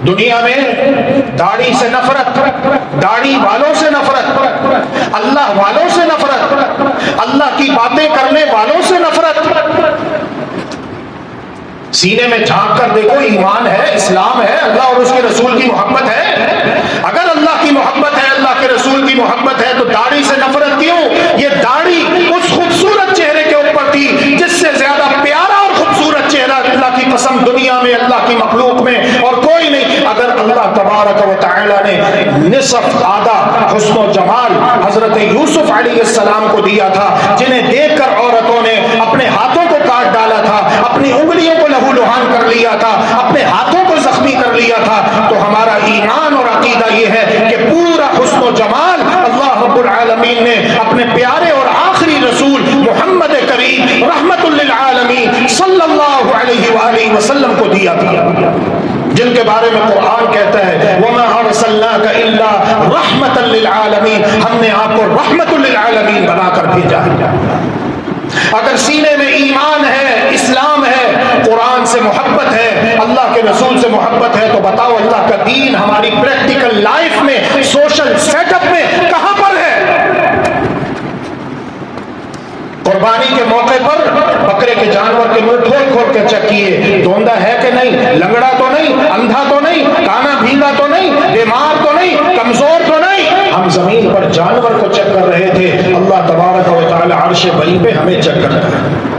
دنیا میں داڑھی سے نفرت، داڑھی والوں سے نفرت، اللہ والوں سے نفرت، اللہ کی باتیں کرنے والوں سے نفرت۔ سینے میں جھانک کر دیکھو، ایمان ہے، اسلام ہے، اللہ اور اس کے رسول کی محبت ہے۔ اگر اللہ کی محبت ہے، اللہ کے رسول کی محبت ہے، تو داڑھی سے نفرت کیوں؟ یہ داڑھی اس خوبصورت چہرے کے اوپر تھی جس سے زیادہ پیارا اور خوبصورت چہرہ اللہ کی قسم دنیا میں، اللہ کی مخلوق میں اور کوئی نہیں۔ اگر اللہ تبارک و تعالی نے نصف آدھا حسن و جمال حضرت یوسف علیہ السلام کو دیا تھا، جنہیں دیکھ کر عورتوں نے اپنے ہاتھوں کو کاٹ ڈالا تھا، اپنی انگلیوں کو لہو لہان کر لیا تھا، اپنے ہاتھوں کو زخمی کر لیا تھا، تو ہمارا ایمان اور عقیدہ یہ ہے کہ پورا حسن و جمال اللہ رب العالمین نے اپنے پیارے اور آخری رسول محمد کریم رحمت للعالمین صلی اللہ علیہ وآلہ وسلم کو دیا تھا، جن کے بارے میں قرآن کہتا ہے وَمَا أَرْسَلْنَاكَ إِلَّا رَحْمَةً لِلْعَالَمِينَ، ہم نے آپ کو رحمت للعالمین بنا کر بھیجا ہے۔ اگر سینے میں ایمان ہے، اسلام ہے، قرآن سے محبت ہے، اللہ کے رسول سے محبت ہے، تو بتاؤ اللہ کا دین ہماری پریکٹیکل لائف میں، سوشل سیٹ اپ میں کہاں پر ہے؟ قربانی کے موقع پر بکرے کے جانور کے منہ کھول کھول کے چیک کیے، دھوندا ہے کہ نہیں، لنگڑا تو نہیں، اندھا تو نہیں، کانا بھینگا تو نہیں، بیمار تو نہیں، کمزور تو نہیں۔ ہم زمین پر جانور کو چیک کر رہے تھے، اللہ تبارک و تعالی عرش بری پہ ہمیں چیک کرتا ہے۔